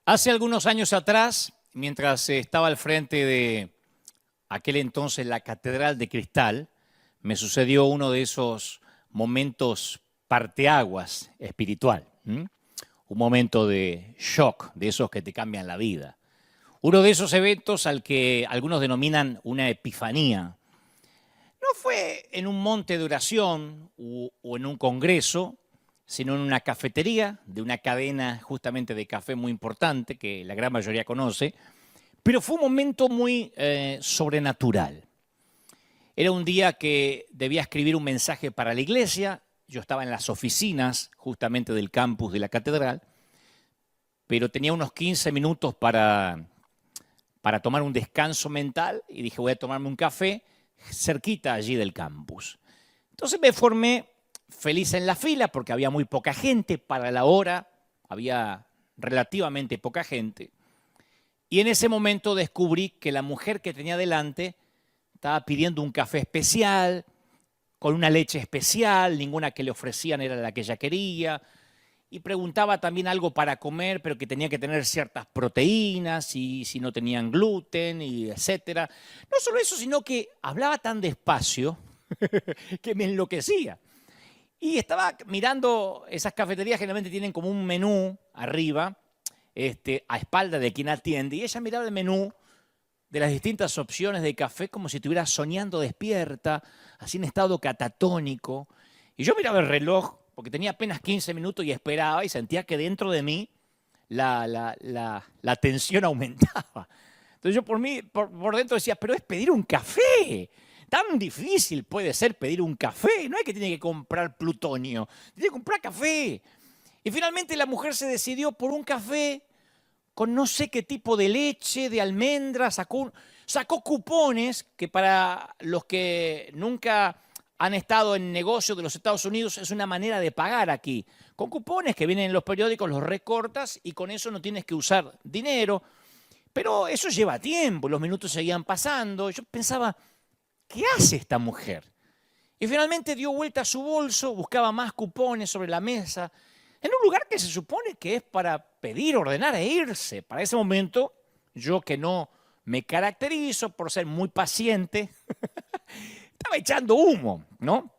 Hace algunos años atrás, mientras estaba al frente de aquel entonces la Catedral de Cristal, me sucedió uno de esos momentos parteaguas espiritual. Un momento de shock, de esos que te cambian la vida. Uno de esos eventos al que algunos denominan una epifanía. No fue en un monte de oración o en un congreso, sino en una cafetería de una cadena justamente de café muy importante que la gran mayoría conoce, pero fue un momento muy sobrenatural. Era un día que debía escribir un mensaje para la iglesia, yo estaba en las oficinas justamente del campus de la catedral, pero tenía unos 15 minutos para tomar un descanso mental y dije voy a tomarme un café cerquita allí del campus. Entonces me formé feliz en la fila porque había muy poca gente, para la hora había relativamente poca gente. Y en ese momento descubrí que la mujer que tenía delante estaba pidiendo un café especial, con una leche especial, ninguna que le ofrecían era la que ella quería, y preguntaba también algo para comer, pero que tenía que tener ciertas proteínas y si no tenían gluten y etcétera. No solo eso, sino que hablaba tan despacio que me enloquecía. Y estaba mirando, esas cafeterías generalmente tienen como un menú arriba, a espalda de quien atiende, y ella miraba el menú de las distintas opciones de café como si estuviera soñando despierta, así en estado catatónico. Y yo miraba el reloj, porque tenía apenas 15 minutos y esperaba y sentía que dentro de mí la tensión aumentaba. Entonces yo por dentro decía, pero es pedir un café. Tan difícil puede ser pedir un café. No es que tiene que comprar plutonio, tiene que comprar café. Y finalmente la mujer se decidió por un café con no sé qué tipo de leche, de almendra, sacó cupones que para los que nunca han estado en negocios de los Estados Unidos es una manera de pagar aquí. Con cupones que vienen en los periódicos, los recortas y con eso no tienes que usar dinero. Pero eso lleva tiempo, los minutos seguían pasando. Yo pensaba, ¿qué hace esta mujer? Y finalmente dio vuelta a su bolso, buscaba más cupones sobre la mesa, en un lugar que se supone que es para pedir, ordenar e irse. Para ese momento, yo que no me caracterizo por ser muy paciente, estaba echando humo, ¿no?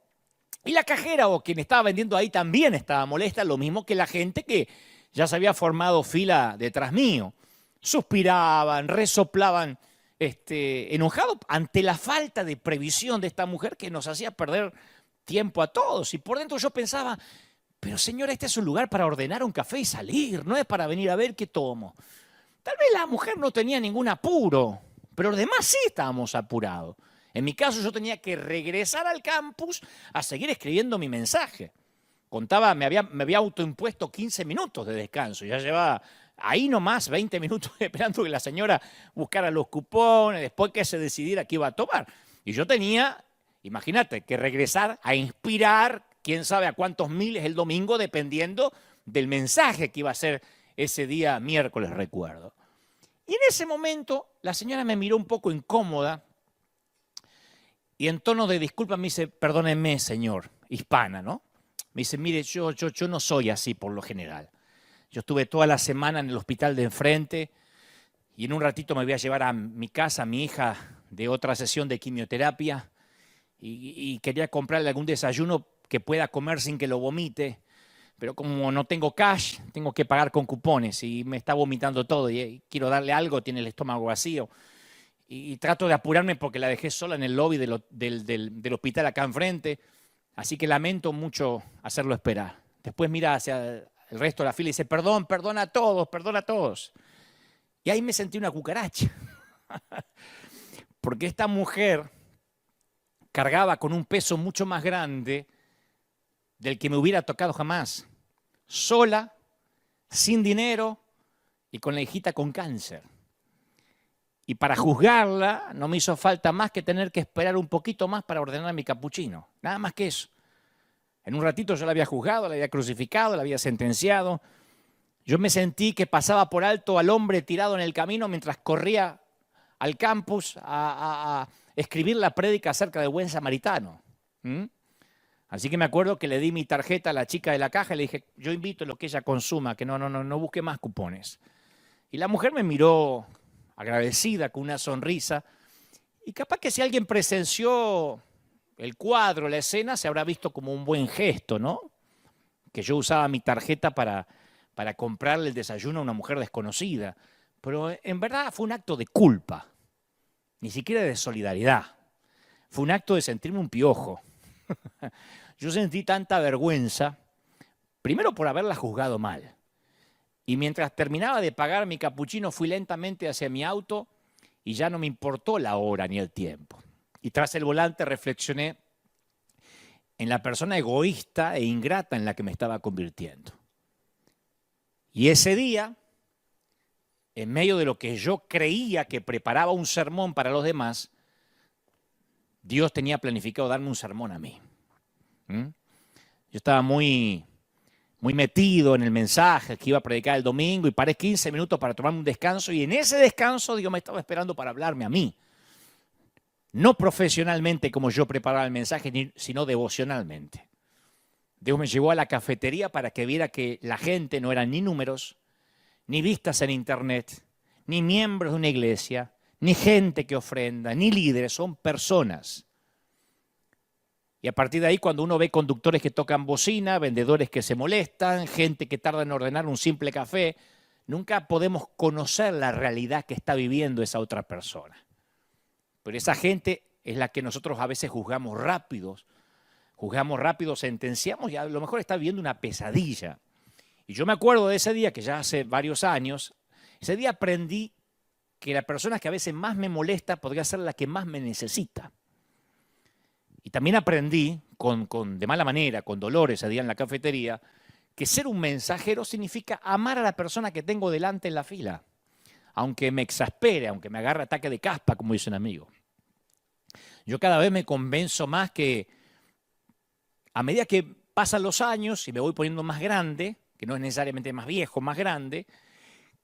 Y la cajera o quien estaba vendiendo ahí también estaba molesta, lo mismo que la gente que ya se había formado fila detrás mío. Suspiraban, resoplaban, enojados ante la falta de previsión de esta mujer que nos hacía perder tiempo a todos. Y por dentro yo pensaba, pero señora, este es un lugar para ordenar un café y salir, no es para venir a ver qué tomo. Tal vez la mujer no tenía ningún apuro, pero los demás sí estábamos apurados. En mi caso yo tenía que regresar al campus a seguir escribiendo mi mensaje. Contaba, me había autoimpuesto 15 minutos de descanso, ya llevaba ahí nomás 20 minutos esperando que la señora buscara los cupones, después que se decidiera qué iba a tomar. Y yo tenía, imagínate, que regresar a inspirar, quién sabe a cuántos miles el domingo, dependiendo del mensaje que iba a ser ese día miércoles, recuerdo. Y en ese momento la señora me miró un poco incómoda y en tono de disculpa me dice, perdóneme, señor, hispana, ¿no? Me dice, mire, yo no soy así por lo general. Yo estuve toda la semana en el hospital de enfrente y en un ratito me voy a llevar a mi casa a mi hija de otra sesión de quimioterapia y quería comprarle algún desayuno que pueda comer sin que lo vomite, pero como no tengo cash, tengo que pagar con cupones y me está vomitando todo y quiero darle algo, tiene el estómago vacío. Y trato de apurarme porque la dejé sola en el lobby del hospital acá enfrente, así que lamento mucho hacerlo esperar. Después mira hacia el resto de la fila y dice, perdón, perdona a todos, perdona a todos. Y ahí me sentí una cucaracha, porque esta mujer cargaba con un peso mucho más grande del que me hubiera tocado jamás. Sola, sin dinero y con la hijita con cáncer. Y para juzgarla no me hizo falta más que tener que esperar un poquito más para ordenar mi capuchino. Nada más que eso. En un ratito yo la había juzgado, la había crucificado, la había sentenciado. Yo me sentí que pasaba por alto al hombre tirado en el camino mientras corría al campus a escribir la prédica acerca del buen samaritano. Así que me acuerdo que le di mi tarjeta a la chica de la caja y le dije, yo invito lo que ella consuma, que no busque más cupones. Y la mujer me miró agradecida, con una sonrisa. Y capaz que si alguien presenció el cuadro, la escena, se habrá visto como un buen gesto, ¿no? Que yo usaba mi tarjeta para comprarle el desayuno a una mujer desconocida. Pero en verdad fue un acto de culpa, ni siquiera de solidaridad. Fue un acto de sentirme un piojo. Yo sentí tanta vergüenza, primero por haberla juzgado mal. Y mientras terminaba de pagar mi capuchino, fui lentamente hacia mi auto y ya no me importó la hora ni el tiempo. Y tras el volante reflexioné en la persona egoísta e ingrata en la que me estaba convirtiendo. Y ese día, en medio de lo que yo creía que preparaba un sermón para los demás, Dios tenía planificado darme un sermón a mí. Yo estaba muy metido en el mensaje que iba a predicar el domingo y paré 15 minutos para tomarme un descanso y en ese descanso Dios me estaba esperando para hablarme a mí. No profesionalmente como yo preparaba el mensaje, sino devocionalmente. Dios me llevó a la cafetería para que viera que la gente no eran ni números, ni vistas en internet, ni miembros de una iglesia, ni gente que ofrenda, ni líderes, son personas. Y a partir de ahí, cuando uno ve conductores que tocan bocina, vendedores que se molestan, gente que tarda en ordenar un simple café, nunca podemos conocer la realidad que está viviendo esa otra persona. Pero esa gente es la que nosotros a veces juzgamos rápido, sentenciamos y a lo mejor está viviendo una pesadilla. Y yo me acuerdo de ese día, que ya hace varios años, ese día aprendí que la persona que a veces más me molesta podría ser la que más me necesita. Y también aprendí, de mala manera, con dolor ese día en la cafetería, que ser un mensajero significa amar a la persona que tengo delante en la fila, aunque me exaspere, aunque me agarre ataque de caspa, como dice un amigo. Yo cada vez me convenzo más que a medida que pasan los años y me voy poniendo más grande, que no es necesariamente más viejo, más grande,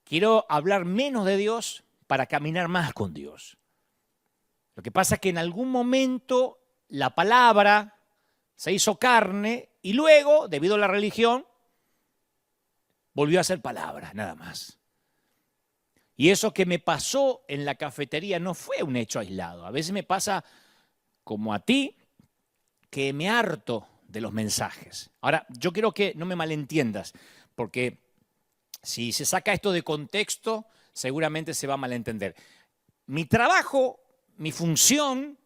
quiero hablar menos de Dios para caminar más con Dios. Lo que pasa es que en algún momento la palabra se hizo carne y luego, debido a la religión, volvió a ser palabra, nada más. Y eso que me pasó en la cafetería no fue un hecho aislado. A veces me pasa, como a ti, que me harto de los mensajes. Ahora, yo quiero que no me malentiendas, porque si se saca esto de contexto, seguramente se va a malentender. Mi trabajo, mi función,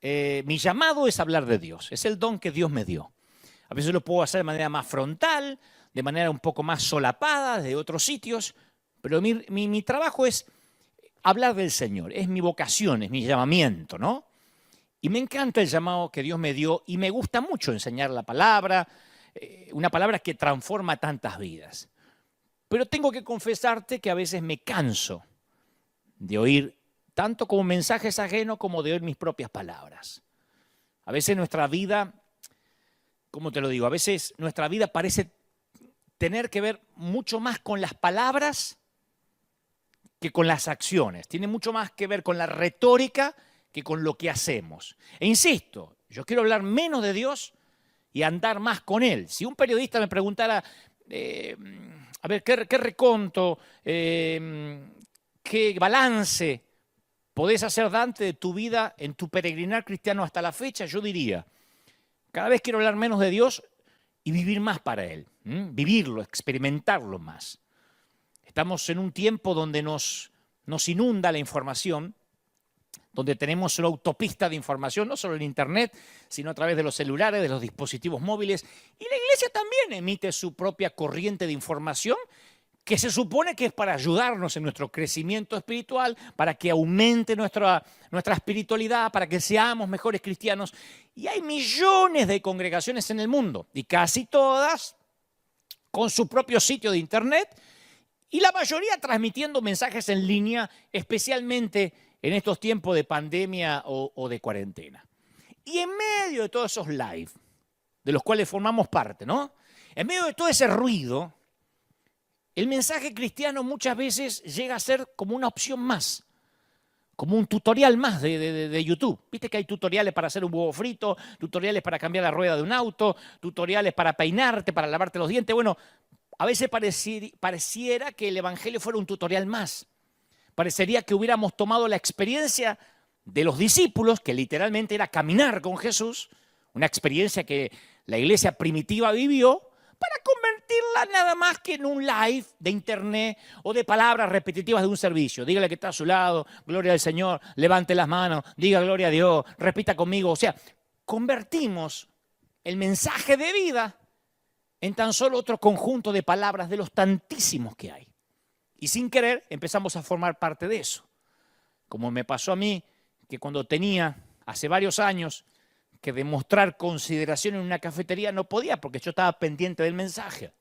mi llamado es hablar de Dios. Es el don que Dios me dio. A veces lo puedo hacer de manera más frontal, de manera un poco más solapada, de otros sitios, pero mi trabajo es hablar del Señor. Es mi vocación, es mi llamamiento, ¿no? Y me encanta el llamado que Dios me dio y me gusta mucho enseñar la palabra, una palabra que transforma tantas vidas. Pero tengo que confesarte que a veces me canso de oír tanto como mensajes ajenos como de oír mis propias palabras. A veces nuestra vida, ¿cómo te lo digo? A veces nuestra vida parece tener que ver mucho más con las palabras que con las acciones. Tiene mucho más que ver con la retórica que con lo que hacemos. E insisto, yo quiero hablar menos de Dios y andar más con Él. Si un periodista me preguntara, a ver, ¿qué reconto, qué balance podés hacer, Dante, de tu vida en tu peregrinar cristiano hasta la fecha? Yo diría, cada vez quiero hablar menos de Dios y vivir más para Él. Vivirlo, experimentarlo más. Estamos en un tiempo donde nos inunda la información, donde tenemos una autopista de información, no solo en Internet, sino a través de los celulares, de los dispositivos móviles. Y la Iglesia también emite su propia corriente de información que se supone que es para ayudarnos en nuestro crecimiento espiritual, para que aumente nuestra espiritualidad, para que seamos mejores cristianos. Y hay millones de congregaciones en el mundo, y casi todas con su propio sitio de Internet, y la mayoría transmitiendo mensajes en línea, especialmente en estos tiempos de pandemia o de cuarentena. Y en medio de todos esos live, de los cuales formamos parte, ¿no? En medio de todo ese ruido, el mensaje cristiano muchas veces llega a ser como una opción más, como un tutorial más de YouTube. Viste que hay tutoriales para hacer un huevo frito, tutoriales para cambiar la rueda de un auto, tutoriales para peinarte, para lavarte los dientes. Bueno, a veces pareciera que el Evangelio fuera un tutorial más. Parecería que hubiéramos tomado la experiencia de los discípulos, que literalmente era caminar con Jesús, una experiencia que la iglesia primitiva vivió, para convertirla nada más que en un live de internet o de palabras repetitivas de un servicio. Dígale que está a su lado, gloria al Señor, levante las manos, diga gloria a Dios, repita conmigo. O sea, convertimos el mensaje de vida en tan solo otro conjunto de palabras de los tantísimos que hay. Y sin querer empezamos a formar parte de eso. Como me pasó a mí, que cuando tenía hace varios años que demostrar consideración en una cafetería no podía porque yo estaba pendiente del mensaje.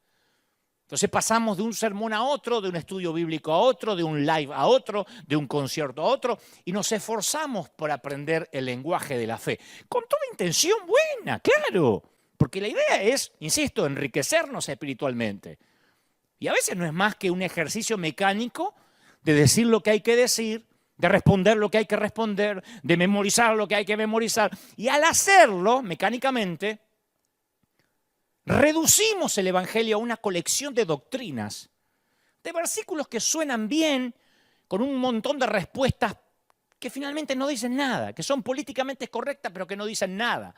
Entonces pasamos de un sermón a otro, de un estudio bíblico a otro, de un live a otro, de un concierto a otro, y nos esforzamos por aprender el lenguaje de la fe. Con toda intención buena, claro, porque la idea es, insisto, enriquecernos espiritualmente. Y a veces no es más que un ejercicio mecánico de decir lo que hay que decir, de responder lo que hay que responder, de memorizar lo que hay que memorizar. Y al hacerlo mecánicamente, reducimos el Evangelio a una colección de doctrinas, de versículos que suenan bien, con un montón de respuestas que finalmente no dicen nada, que son políticamente correctas pero que no dicen nada.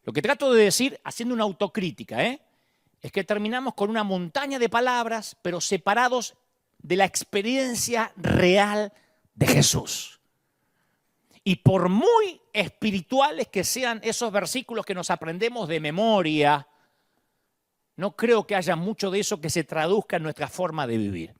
Lo que trato de decir, haciendo una autocrítica, es que terminamos con una montaña de palabras, pero separados de la experiencia real de Jesús. Y por muy espirituales que sean esos versículos que nos aprendemos de memoria, no creo que haya mucho de eso que se traduzca en nuestra forma de vivir.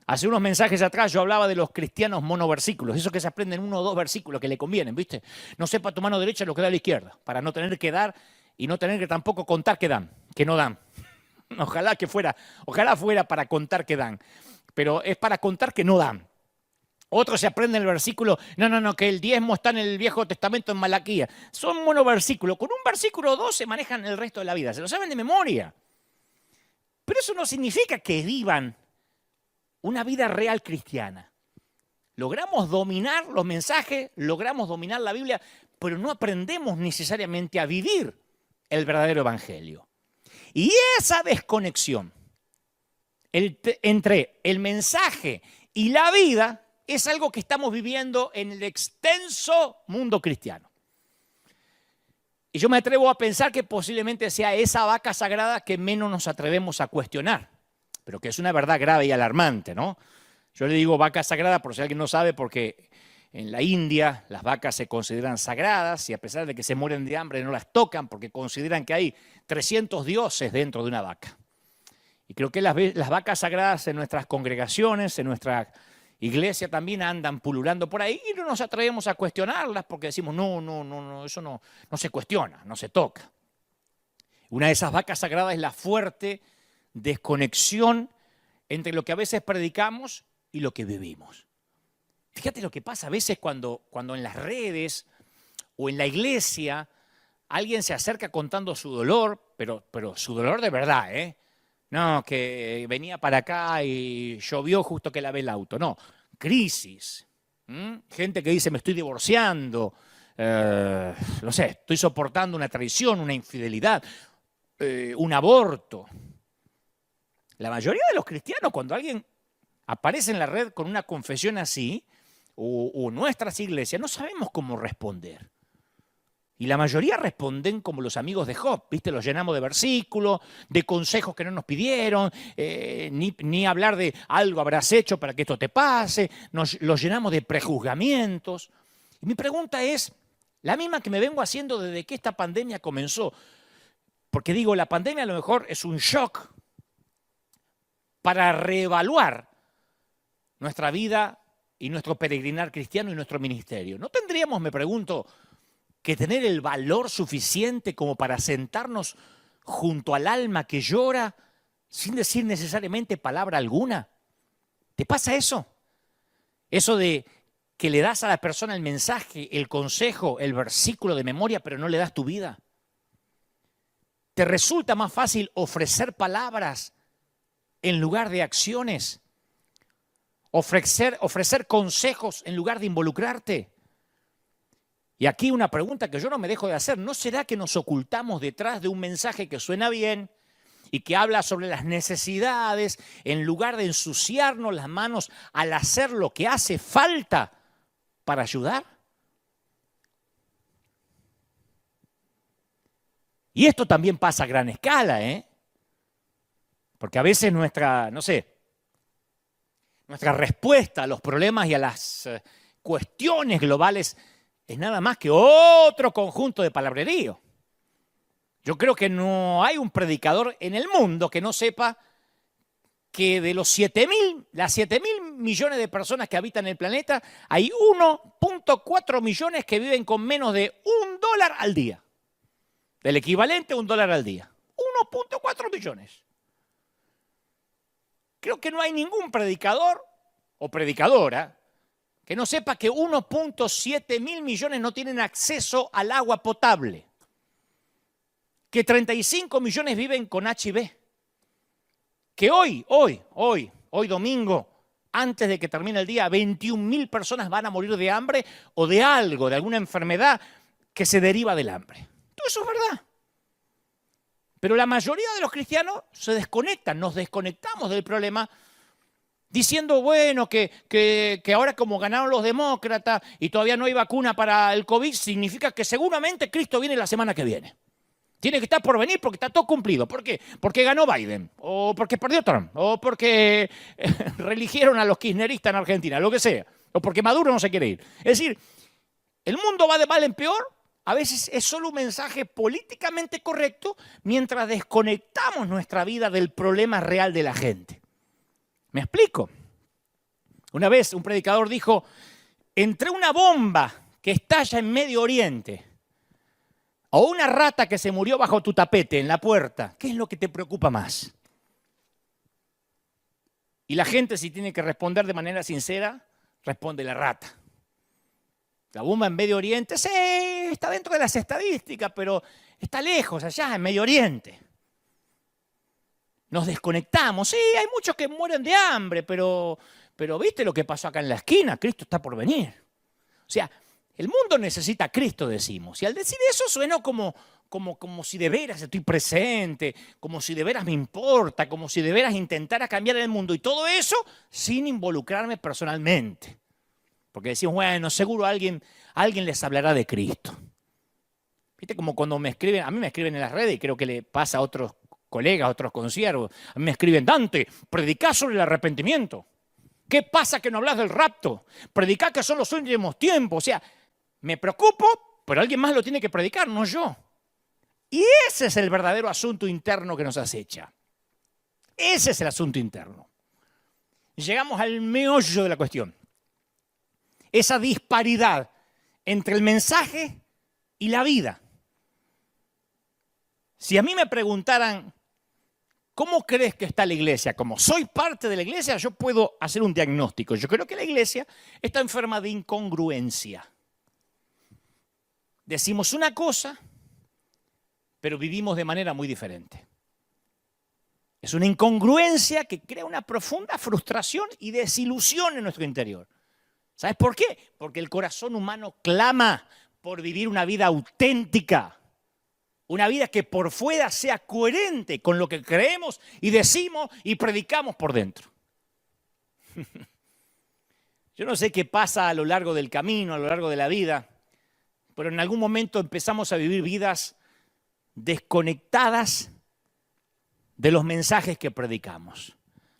Hace unos mensajes atrás yo hablaba de los cristianos monoversículos, esos que se aprenden 1 o 2 versículos que le convienen, ¿viste? No sepa tu mano derecha lo que da a la izquierda, para no tener que dar y no tener que tampoco contar que dan, que no dan. Ojalá fuera para contar que dan, pero es para contar que no dan. Otros se aprenden el versículo, no, que el diezmo está en el Viejo Testamento en Malaquía. Son monoversículos. Con un versículo o 2 se manejan el resto de la vida. Se lo saben de memoria. Pero eso no significa que vivan una vida real cristiana. Logramos dominar los mensajes, logramos dominar la Biblia, pero no aprendemos necesariamente a vivir el verdadero evangelio. Y esa desconexión entre el mensaje y la vida es algo que estamos viviendo en el extenso mundo cristiano. Y yo me atrevo a pensar que posiblemente sea esa vaca sagrada que menos nos atrevemos a cuestionar, pero que es una verdad grave y alarmante, ¿no? Yo le digo vaca sagrada por si alguien no sabe, porque en la India las vacas se consideran sagradas y a pesar de que se mueren de hambre no las tocan porque consideran que hay 300 dioses dentro de una vaca. Y creo que las vacas sagradas en nuestras congregaciones, en nuestra iglesia también andan pululando por ahí y no nos atrevemos a cuestionarlas porque decimos, no, eso no se cuestiona, no se toca. Una de esas vacas sagradas es la fuerte desconexión entre lo que a veces predicamos y lo que vivimos. Fíjate lo que pasa a veces cuando en las redes o en la iglesia alguien se acerca contando su dolor, pero su dolor de verdad, No, que venía para acá y llovió justo que lavé el auto. No, crisis. Gente que dice, me estoy divorciando, no sé, estoy soportando una traición, una infidelidad, un aborto. La mayoría de los cristianos, cuando alguien aparece en la red con una confesión así, o nuestras iglesias, no sabemos cómo responder. Y la mayoría responden como los amigos de Job, ¿viste? Los llenamos de versículos, de consejos que no nos pidieron, ni hablar de algo habrás hecho para que esto te pase, los llenamos de prejuzgamientos. Y mi pregunta es, la misma que me vengo haciendo desde que esta pandemia comenzó, porque digo, la pandemia a lo mejor es un shock para reevaluar nuestra vida y nuestro peregrinar cristiano y nuestro ministerio. ¿No tendríamos, me pregunto, que tener el valor suficiente como para sentarnos junto al alma que llora sin decir necesariamente palabra alguna? ¿Te pasa eso? Eso de que le das a la persona el mensaje, el consejo, el versículo de memoria, pero no le das tu vida. ¿Te resulta más fácil ofrecer palabras en lugar de acciones? Ofrecer consejos en lugar de involucrarte. Y aquí una pregunta que yo no me dejo de hacer, ¿no será que nos ocultamos detrás de un mensaje que suena bien y que habla sobre las necesidades, en lugar de ensuciarnos las manos al hacer lo que hace falta para ayudar. Y esto también pasa a gran escala, porque a veces nuestra respuesta a los problemas y a las cuestiones globales es nada más que otro conjunto de palabrerío. Yo creo que no hay un predicador en el mundo que no sepa que de las 7.000 millones de personas que habitan el planeta, hay 1.4 millones que viven con menos de $1 al día. Del equivalente a $1 al día. 1.4 millones. Creo que no hay ningún predicador o predicadora que no sepa que 1.7 mil millones no tienen acceso al agua potable, que 35 millones viven con HIV, que hoy domingo, antes de que termine el día, 21.000 personas van a morir de hambre o de algo, de alguna enfermedad que se deriva del hambre. Todo eso es verdad. Pero la mayoría de los cristianos se desconectan, nos desconectamos del problema diciendo, bueno, que ahora como ganaron los demócratas y todavía no hay vacuna para el COVID, significa que seguramente Cristo viene la semana que viene. Tiene que estar por venir porque está todo cumplido. ¿Por qué? Porque ganó Biden, o porque perdió Trump, o porque reeligieron a los kirchneristas en Argentina, lo que sea, o porque Maduro no se quiere ir. Es decir, el mundo va de mal en peor. A veces es solo un mensaje políticamente correcto mientras desconectamos nuestra vida del problema real de la gente. ¿Me explico? Una vez un predicador dijo, entre una bomba que estalla en Medio Oriente o una rata que se murió bajo tu tapete en la puerta, ¿qué es lo que te preocupa más? Y la gente, si tiene que responder de manera sincera, responde la rata. La bomba en Medio Oriente, sí, está dentro de las estadísticas, pero está lejos, allá en Medio Oriente. Nos desconectamos. Sí, hay muchos que mueren de hambre, pero ¿viste lo que pasó acá en la esquina? Cristo está por venir. O sea, el mundo necesita a Cristo, decimos. Y al decir eso suena como si de veras estoy presente, como si de veras me importa, como si de veras intentara cambiar el mundo. Y todo eso sin involucrarme personalmente. Porque decimos, bueno, seguro alguien les hablará de Cristo. ¿Viste? Como cuando me escriben, a mí me escriben en las redes y creo que le pasa a otros colegas, a otros consiervos. A mí me escriben, Dante, predicá sobre el arrepentimiento. ¿Qué pasa que no hablas del rapto? Predicá que son los últimos tiempos. O sea, me preocupo, pero alguien más lo tiene que predicar, no yo. Y ese es el verdadero asunto interno que nos acecha. Ese es el asunto interno. Llegamos al meollo de la cuestión. Esa disparidad entre el mensaje y la vida. Si a mí me preguntaran, ¿cómo crees que está la iglesia? Como soy parte de la iglesia, yo puedo hacer un diagnóstico. Yo creo que la iglesia está enferma de incongruencia. Decimos una cosa, pero vivimos de manera muy diferente. Es una incongruencia que crea una profunda frustración y desilusión en nuestro interior. ¿Sabes por qué? Porque el corazón humano clama por vivir una vida auténtica. Una vida que por fuera sea coherente con lo que creemos y decimos y predicamos por dentro. Yo no sé qué pasa a lo largo del camino, a lo largo de la vida, pero en algún momento empezamos a vivir vidas desconectadas de los mensajes que predicamos.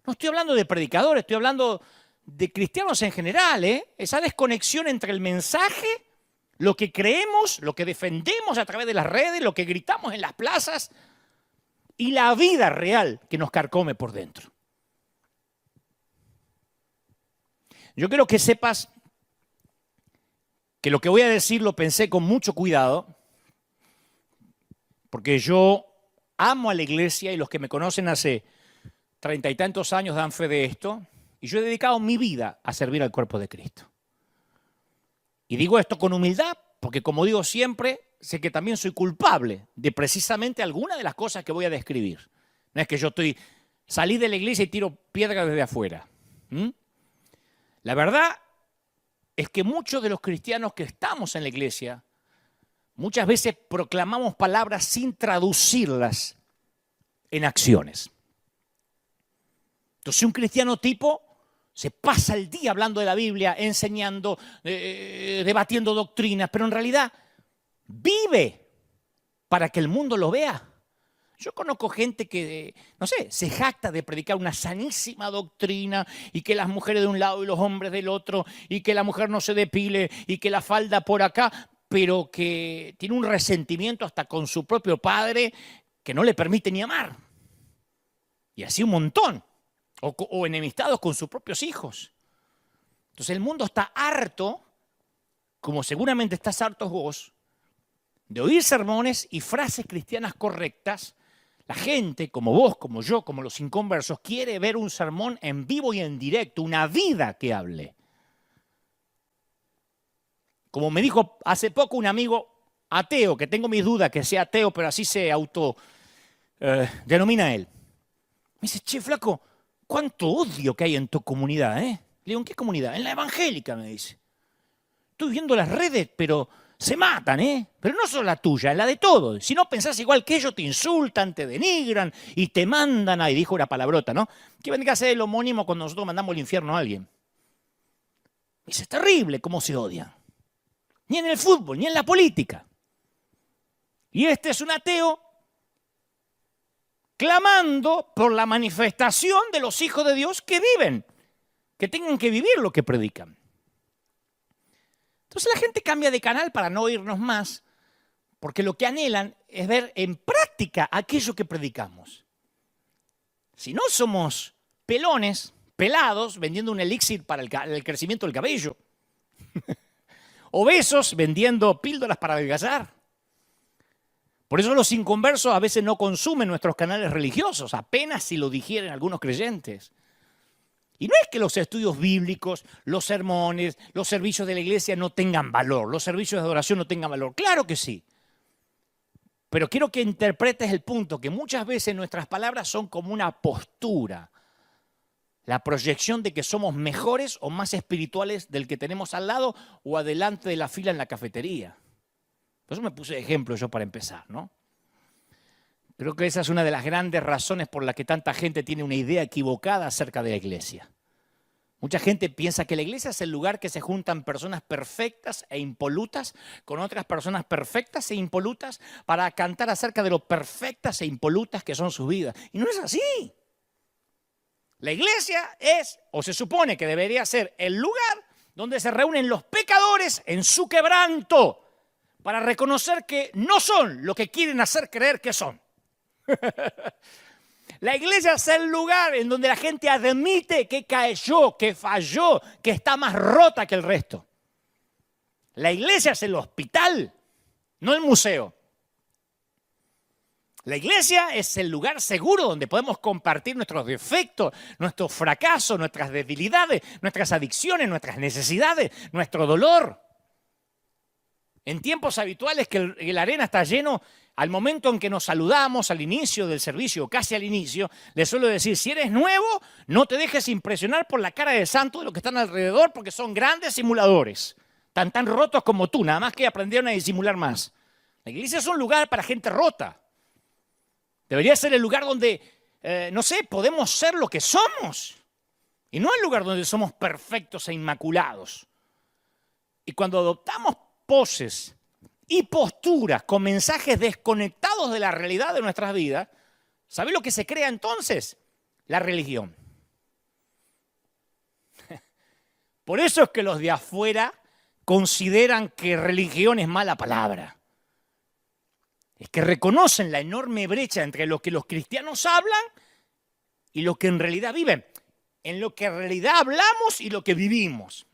No estoy hablando de predicadores, estoy hablando de cristianos en general, Esa desconexión entre el mensaje, lo que creemos, lo que defendemos a través de las redes, lo que gritamos en las plazas y la vida real que nos carcome por dentro. Yo quiero que sepas que lo que voy a decir lo pensé con mucho cuidado, porque yo amo a la iglesia y los que me conocen hace 30 y tantos años dan fe de esto, y yo he dedicado mi vida a servir al cuerpo de Cristo. Y digo esto con humildad, porque como digo siempre, sé que también soy culpable de precisamente alguna de las cosas que voy a describir. No es que yo salí de la iglesia y tiro piedras desde afuera. La verdad es que muchos de los cristianos que estamos en la iglesia, muchas veces proclamamos palabras sin traducirlas en acciones. Entonces un cristiano tipo se pasa el día hablando de la Biblia, enseñando, debatiendo doctrinas, pero en realidad vive para que el mundo lo vea. Yo conozco gente que, no sé, se jacta de predicar una sanísima doctrina y que las mujeres de un lado y los hombres del otro y que la mujer no se depile y que la falda por acá, pero que tiene un resentimiento hasta con su propio padre que no le permite ni amar. Y así un montón. O enemistados con sus propios hijos. Entonces el mundo está harto, como seguramente estás hartos vos, de oír sermones y frases cristianas correctas. La gente, como vos, como yo, como los inconversos, quiere ver un sermón en vivo y en directo, una vida que hable. Como me dijo hace poco un amigo ateo, que tengo mis dudas que sea ateo, pero así se denomina él. Me dice, che, flaco, ¿cuánto odio que hay en tu comunidad, eh? Le digo, ¿en qué comunidad? En la evangélica, me dice. Estoy viendo las redes, pero se matan, ¿eh? Pero no solo la tuya, la de todos. Si no pensás igual que ellos, te insultan, te denigran y te mandan a... Y dijo una palabrota, ¿no? Que vendría a ser el homónimo cuando nosotros mandamos al infierno a alguien. Me dice, es terrible cómo se odian. Ni en el fútbol, ni en la política. Y este es un ateo clamando por la manifestación de los hijos de Dios que viven, que tengan que vivir lo que predican. Entonces la gente cambia de canal para no oírnos más, porque lo que anhelan es ver en práctica aquello que predicamos. Si no somos pelones, pelados, vendiendo un elixir para el crecimiento del cabello, obesos vendiendo píldoras para adelgazar. Por eso los inconversos a veces no consumen nuestros canales religiosos, apenas si lo digieren algunos creyentes. Y no es que los estudios bíblicos, los sermones, los servicios de la iglesia no tengan valor, los servicios de adoración no tengan valor. Claro que sí. Pero quiero que interpretes el punto, que muchas veces nuestras palabras son como una postura, la proyección de que somos mejores o más espirituales del que tenemos al lado o adelante de la fila en la cafetería. Por eso me puse de ejemplo yo para empezar, ¿no? Creo que esa es una de las grandes razones por las que tanta gente tiene una idea equivocada acerca de la iglesia. Mucha gente piensa que la iglesia es el lugar que se juntan personas perfectas e impolutas con otras personas perfectas e impolutas para cantar acerca de lo perfectas e impolutas que son sus vidas. Y no es así. La iglesia es, o se supone que debería ser, el lugar donde se reúnen los pecadores en su quebranto para reconocer que no son lo que quieren hacer creer que son. La iglesia es el lugar en donde la gente admite que cayó, que falló, que está más rota que el resto. La iglesia es el hospital, no el museo. La iglesia es el lugar seguro donde podemos compartir nuestros defectos, nuestros fracasos, nuestras debilidades, nuestras adicciones, nuestras necesidades, nuestro dolor. En tiempos habituales que la arena está lleno, al momento en que nos saludamos al inicio del servicio, casi al inicio, les suelo decir, si eres nuevo, no te dejes impresionar por la cara de santo de los que están alrededor, porque son grandes simuladores, tan rotos como tú, nada más que aprendieron a disimular más. La iglesia es un lugar para gente rota. Debería ser el lugar donde, no sé, podemos ser lo que somos. Y no el lugar donde somos perfectos e inmaculados. Y cuando adoptamos poses y posturas con mensajes desconectados de la realidad de nuestras vidas, ¿sabés lo que se crea entonces? La religión. Por eso es que los de afuera consideran que religión es mala palabra. Es que reconocen la enorme brecha entre lo que los cristianos hablan y lo que en realidad viven. En lo que en realidad hablamos y lo que vivimos.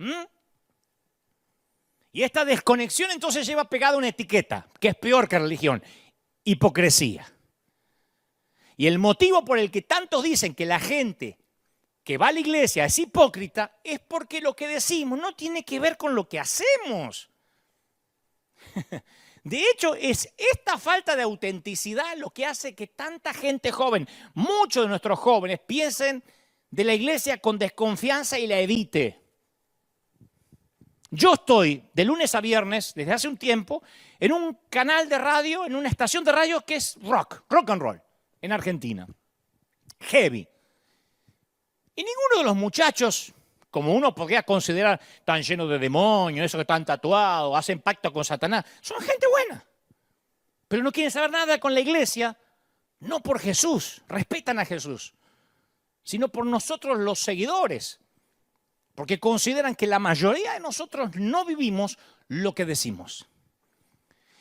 Y esta desconexión entonces lleva pegada una etiqueta, que es peor que religión, hipocresía. Y el motivo por el que tantos dicen que la gente que va a la iglesia es hipócrita es porque lo que decimos no tiene que ver con lo que hacemos. De hecho, es esta falta de autenticidad lo que hace que tanta gente joven, muchos de nuestros jóvenes, piensen de la iglesia con desconfianza y la evite. Yo estoy de lunes a viernes, desde hace un tiempo, en un canal de radio, en una estación de radio que es rock and roll. en Argentina. Heavy. Y ninguno de los muchachos, como uno podría considerar, tan llenos de demonios, esos que están tatuados, hacen pacto con Satanás, son gente buena. Pero no quieren saber nada con la iglesia, no por Jesús, respetan a Jesús, sino por nosotros los seguidores, porque consideran que la mayoría de nosotros no vivimos lo que decimos.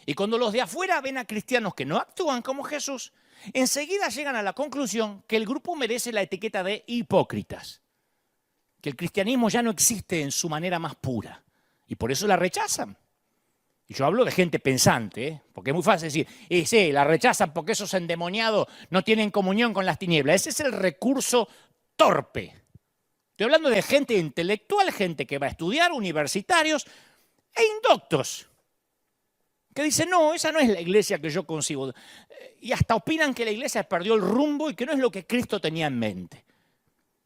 Y cuando los de afuera ven a cristianos que no actúan como Jesús, enseguida llegan a la conclusión que el grupo merece la etiqueta de hipócritas, que el cristianismo ya no existe en su manera más pura, y por eso la rechazan. Y yo hablo de gente pensante, ¿eh? Porque es muy fácil decir, y sí, la rechazan porque esos endemoniados no tienen comunión con las tinieblas. Ese es el recurso torpe. Estoy hablando de gente intelectual, gente que va a estudiar, universitarios e indoctos, que dicen, no, esa no es la iglesia que yo concibo. Y hasta opinan que la iglesia perdió el rumbo y que no es lo que Cristo tenía en mente.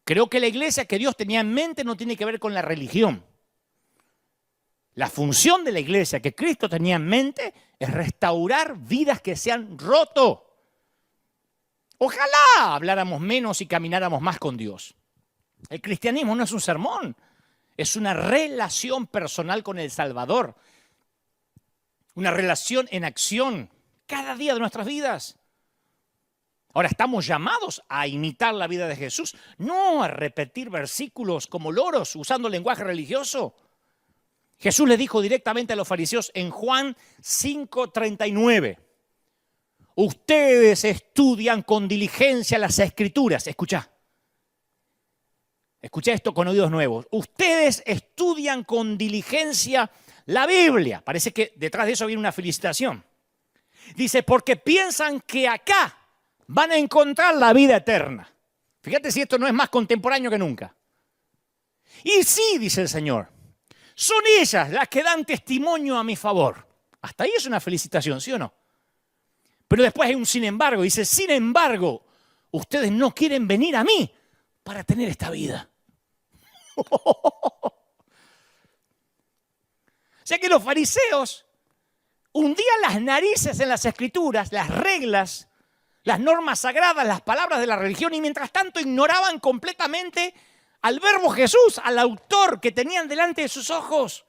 Creo que la iglesia que Dios tenía en mente no tiene que ver con la religión. La función de la iglesia que Cristo tenía en mente es restaurar vidas que se han roto. Ojalá habláramos menos y camináramos más con Dios. El cristianismo no es un sermón, es una relación personal con el Salvador. Una relación en acción cada día de nuestras vidas. Ahora, estamos llamados a imitar la vida de Jesús, no a repetir versículos como loros usando lenguaje religioso. Jesús le dijo directamente a los fariseos en Juan 5:39, ustedes estudian con diligencia las Escrituras. Escucha esto con oídos nuevos. Ustedes estudian con diligencia la Biblia. Parece que detrás de eso viene una felicitación. Dice, porque piensan que acá van a encontrar la vida eterna. Fíjate si esto no es más contemporáneo que nunca. Y sí, dice el Señor, son ellas las que dan testimonio a mi favor. Hasta ahí es una felicitación, ¿sí o no? Pero después hay un sin embargo. Dice, sin embargo, ustedes no quieren venir a mí para tener esta vida. O sea que los fariseos hundían las narices en las Escrituras, las reglas, las normas sagradas, las palabras de la religión, y mientras tanto ignoraban completamente al verbo Jesús, al autor que tenían delante de sus ojos.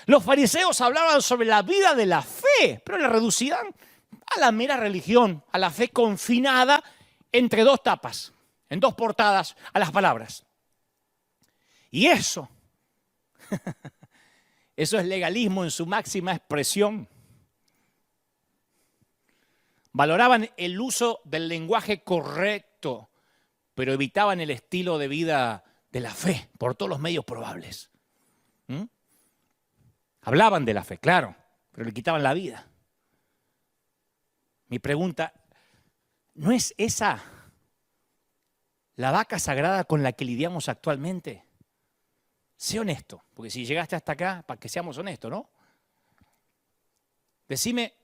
Los fariseos hablaban sobre la vida de la fe, pero la reducían a la mera religión, a la fe confinada entre dos tapas, en dos portadas, a las palabras. Y eso es legalismo en su máxima expresión. Valoraban el uso del lenguaje correcto, pero evitaban el estilo de vida de la fe por todos los medios probables. Hablaban de la fe, claro, pero le quitaban la vida. Mi pregunta, ¿no es esa la vaca sagrada con la que lidiamos actualmente? Sé honesto, porque si llegaste hasta acá, para que seamos honestos, ¿no? Decime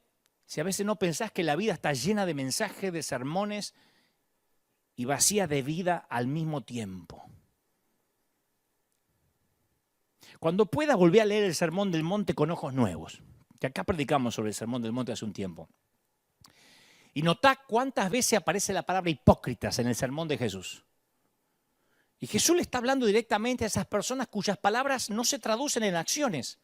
si a veces no pensás que la vida está llena de mensajes, de sermones y vacía de vida al mismo tiempo. Cuando pueda, volví a leer el Sermón del Monte con ojos nuevos, que acá predicamos sobre el Sermón del Monte hace un tiempo. Y notá cuántas veces aparece la palabra hipócritas en el sermón de Jesús. Y Jesús le está hablando directamente a esas personas cuyas palabras no se traducen en acciones.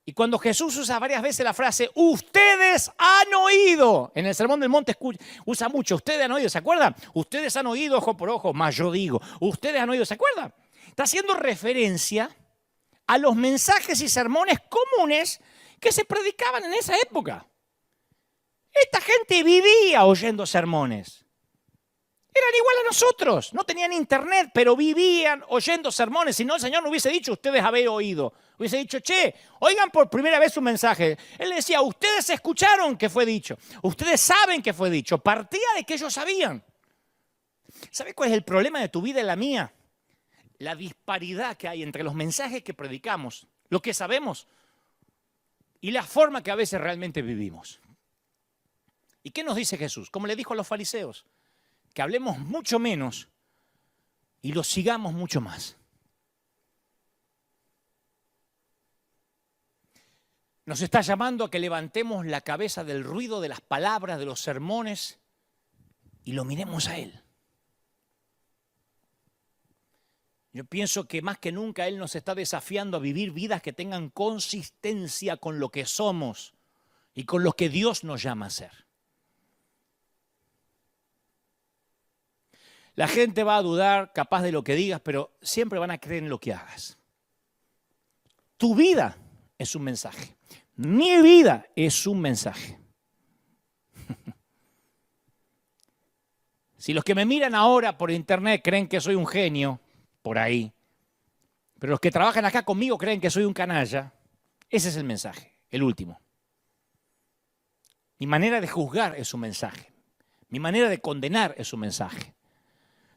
Y cuando Jesús usa varias veces la frase, ustedes han oído, en el Sermón del Monte usa mucho, ustedes han oído, ¿se acuerdan? Ustedes han oído ojo por ojo, más yo digo, ustedes han oído, ¿se acuerdan? Está haciendo referencia a los mensajes y sermones comunes que se predicaban en esa época. Esta gente vivía oyendo sermones. Eran igual a nosotros, no tenían internet, pero vivían oyendo sermones. Si no, el Señor no hubiese dicho, ustedes habéis oído. Hubiese dicho, che, oigan por primera vez un mensaje. Él decía, ustedes escucharon que fue dicho. Ustedes saben que fue dicho. Partía de que ellos sabían. ¿Sabe cuál es el problema de tu vida y la mía? La disparidad que hay entre los mensajes que predicamos, lo que sabemos, y la forma que a veces realmente vivimos. ¿Y qué nos dice Jesús? Como le dijo a los fariseos, que hablemos mucho menos y lo sigamos mucho más. Nos está llamando a que levantemos la cabeza del ruido de las palabras, de los sermones, y lo miremos a Él. Yo pienso que más que nunca Él nos está desafiando a vivir vidas que tengan consistencia con lo que somos y con lo que Dios nos llama a ser. La gente va a dudar capaz de lo que digas, pero siempre van a creer en lo que hagas. Tu vida es un mensaje. Mi vida es un mensaje. Si los que me miran ahora por internet creen que soy un genio, por ahí, pero los que trabajan acá conmigo creen que soy un canalla, ese es el mensaje, el último. Mi manera de juzgar es un mensaje. Mi manera de condenar es un mensaje.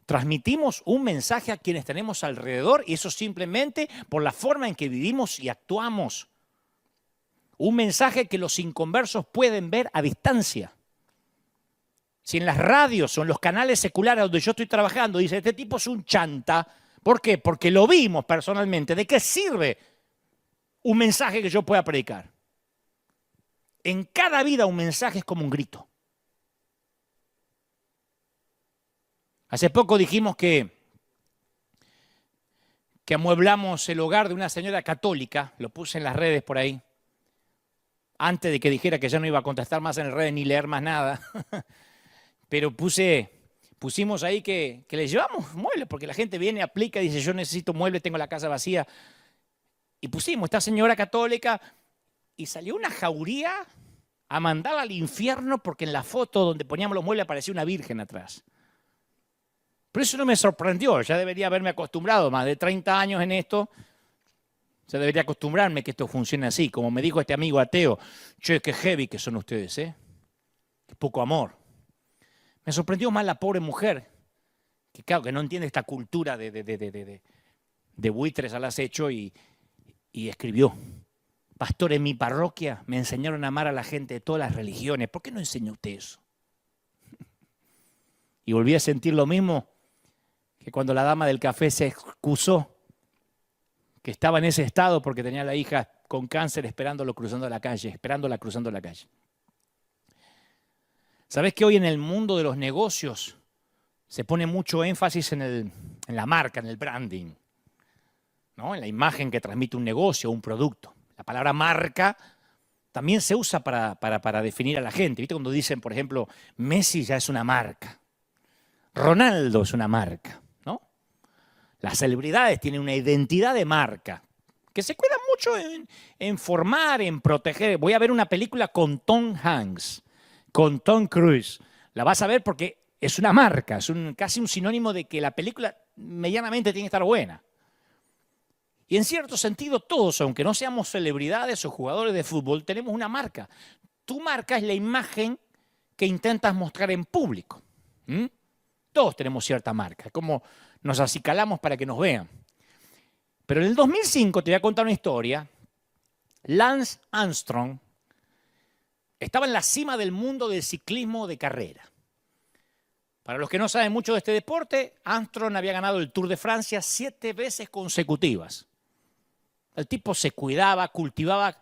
Transmitimos un mensaje a quienes tenemos alrededor y eso simplemente por la forma en que vivimos y actuamos. Un mensaje que los inconversos pueden ver a distancia. Si en las radios o en los canales seculares donde yo estoy trabajando dice, este tipo es un chanta, ¿por qué? Porque lo vimos personalmente. ¿De qué sirve un mensaje que yo pueda predicar? En cada vida un mensaje es como un grito. Hace poco dijimos que amueblamos el hogar de una señora católica, lo puse en las redes por ahí, antes de que dijera que ya no iba a contestar más en las redes ni leer más nada, pero pusimos ahí que le llevamos muebles, porque la gente viene, aplica y dice, yo necesito muebles, tengo la casa vacía. Y pusimos esta señora católica y salió una jauría a mandarla al infierno porque en la foto donde poníamos los muebles aparecía una virgen atrás. Pero eso no me sorprendió, ya debería haberme acostumbrado, más de 30 años en esto, ya debería acostumbrarme que esto funcione así. Como me dijo este amigo ateo, che, qué heavy que son ustedes, ¿eh? Qué poco amor. Me sorprendió más la pobre mujer, que claro, que no entiende esta cultura de buitres al acecho y escribió, pastor, en mi parroquia me enseñaron a amar a la gente de todas las religiones, ¿por qué no enseña usted eso? Y volví a sentir lo mismo que cuando la dama del café se excusó que estaba en ese estado porque tenía a la hija con cáncer esperándola cruzando la calle. ¿Sabés que hoy en el mundo de los negocios se pone mucho énfasis en la marca, en el branding, ¿no? En la imagen que transmite un negocio o un producto? La palabra marca también se usa para definir a la gente. ¿Viste cuando dicen, por ejemplo, Messi ya es una marca? Ronaldo es una marca, ¿no? Las celebridades tienen una identidad de marca que se cuidan mucho en formar, en proteger. Voy a ver una película con Tom Hanks, con Tom Cruise. La vas a ver porque es una marca, es casi un sinónimo de que la película medianamente tiene que estar buena. Y en cierto sentido todos, aunque no seamos celebridades o jugadores de fútbol, tenemos una marca. Tu marca es la imagen que intentas mostrar en público. Todos tenemos cierta marca, como nos acicalamos para que nos vean. Pero en el 2005, te voy a contar una historia, Lance Armstrong estaba en la cima del mundo del ciclismo de carrera. Para los que no saben mucho de este deporte, Armstrong había ganado el Tour de Francia 7 veces consecutivas. El tipo se cuidaba, cultivaba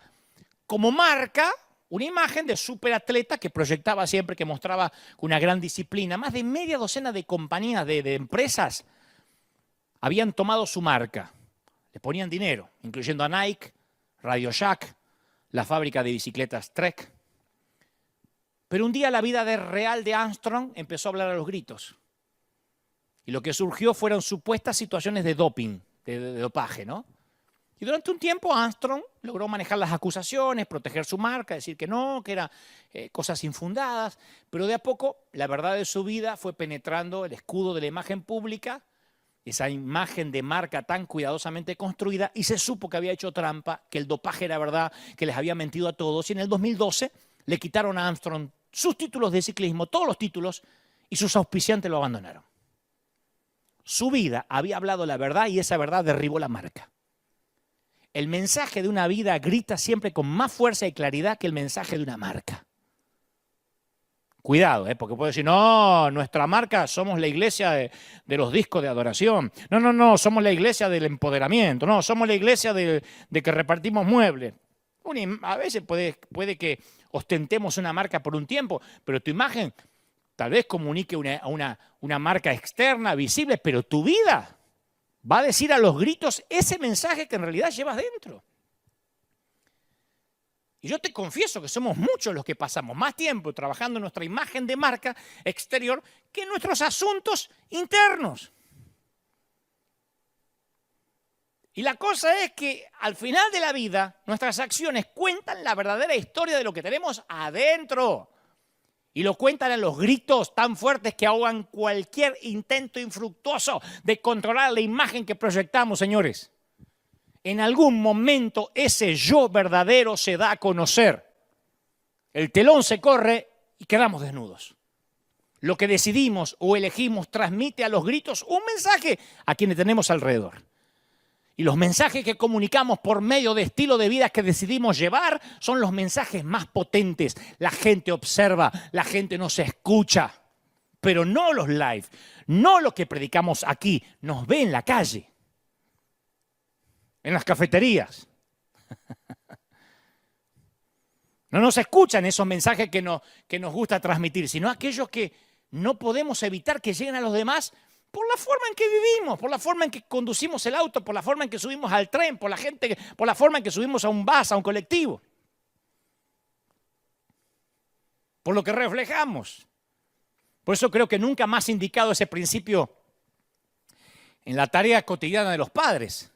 como marca una imagen de superatleta que proyectaba siempre, que mostraba una gran disciplina. Más de media docena de compañías, de empresas, habían tomado su marca. Le ponían dinero, incluyendo a Nike, Radio Shack, la fábrica de bicicletas Trek. Pero un día la vida real de Armstrong empezó a hablar a los gritos. Y lo que surgió fueron supuestas situaciones de doping, de dopaje, ¿no? Y durante un tiempo Armstrong logró manejar las acusaciones, proteger su marca, decir que no, que eran cosas infundadas, pero de a poco la verdad de su vida fue penetrando el escudo de la imagen pública, esa imagen de marca tan cuidadosamente construida, y se supo que había hecho trampa, que el dopaje era verdad, que les había mentido a todos, y en el 2012 le quitaron a Armstrong sus títulos de ciclismo, todos los títulos, y sus auspiciantes lo abandonaron. Su vida había hablado la verdad y esa verdad derribó la marca. El mensaje de una vida grita siempre con más fuerza y claridad que el mensaje de una marca. Cuidado, porque puedo decir, no, nuestra marca somos la iglesia de los discos de adoración. No, somos la iglesia del empoderamiento. No, somos la iglesia de que repartimos muebles. A veces puede que ostentemos una marca por un tiempo, pero tu imagen tal vez comunique una marca externa, visible, pero tu vida va a decir a los gritos ese mensaje que en realidad llevas dentro. Y yo te confieso que somos muchos los que pasamos más tiempo trabajando en nuestra imagen de marca exterior que en nuestros asuntos internos. Y la cosa es que al final de la vida, nuestras acciones cuentan la verdadera historia de lo que tenemos adentro. Y lo cuentan en los gritos tan fuertes que ahogan cualquier intento infructuoso de controlar la imagen que proyectamos, señores. En algún momento ese yo verdadero se da a conocer. El telón se corre y quedamos desnudos. Lo que decidimos o elegimos transmite a los gritos un mensaje a quienes tenemos alrededor. Y los mensajes que comunicamos por medio de estilo de vida que decidimos llevar son los mensajes más potentes. La gente observa, la gente nos escucha, pero no los live, no lo que predicamos aquí, nos ve en la calle, en las cafeterías. No nos escuchan esos mensajes que nos gusta transmitir, sino aquellos que no podemos evitar que lleguen a los demás por la forma en que vivimos, por la forma en que conducimos el auto, por la forma en que subimos al tren, por la forma en que subimos a un bus, a un colectivo. Por lo que reflejamos. Por eso creo que nunca más indicado ese principio en la tarea cotidiana de los padres.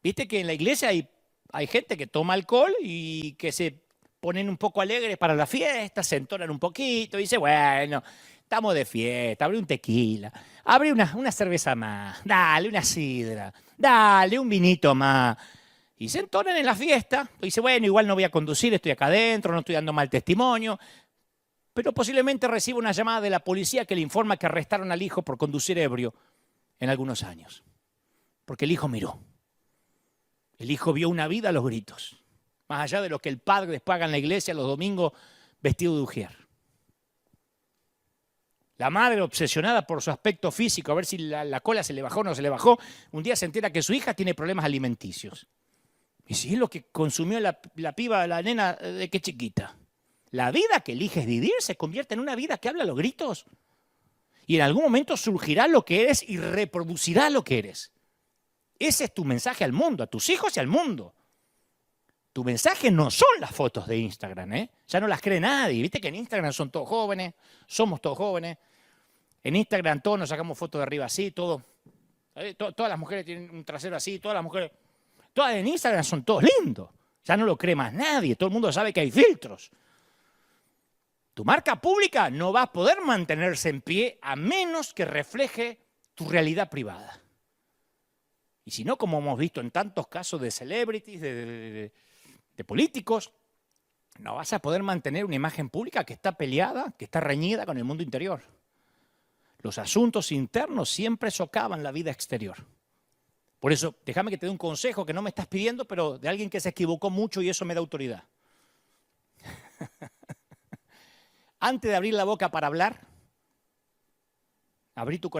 Viste que en la iglesia hay gente que toma alcohol y que se ponen un poco alegres para la fiesta, se entonan un poquito y dice, bueno, estamos de fiesta, abre un tequila, abre una cerveza más, dale una sidra, dale un vinito más. Y se entonan en la fiesta, y dice, bueno, igual no voy a conducir, estoy acá adentro, no estoy dando mal testimonio, pero posiblemente reciba una llamada de la policía que le informa que arrestaron al hijo por conducir ebrio en algunos años. Porque el hijo miró. El hijo vio una vida a los gritos, más allá de lo que el padre después haga en la iglesia los domingos vestido de ujier. La madre, obsesionada por su aspecto físico, a ver si la cola se le bajó o no se le bajó, un día se entera que su hija tiene problemas alimenticios. Y si es lo que consumió la piba, la nena, de qué chiquita. La vida que eliges vivir se convierte en una vida que habla a los gritos. Y en algún momento surgirá lo que eres y reproducirá lo que eres. Ese es tu mensaje al mundo, a tus hijos y al mundo. Tu mensaje no son las fotos de Instagram, ¿eh? Ya no las cree nadie. Viste que en Instagram son todos jóvenes, somos todos jóvenes. En Instagram todos nos sacamos fotos de arriba así, todo. Todas las mujeres tienen un trasero así, todas las mujeres. Todas en Instagram son todos lindos. Ya no lo cree más nadie, todo el mundo sabe que hay filtros. Tu marca pública no va a poder mantenerse en pie a menos que refleje tu realidad privada. Y si no, como hemos visto en tantos casos de celebrities, de políticos, no vas a poder mantener una imagen pública que está peleada, que está reñida con el mundo interior. Los asuntos internos siempre socavan la vida exterior. Por eso, déjame que te dé un consejo que no me estás pidiendo, pero de alguien que se equivocó mucho y eso me da autoridad. Antes de abrir la boca para hablar, abrí tu corazón.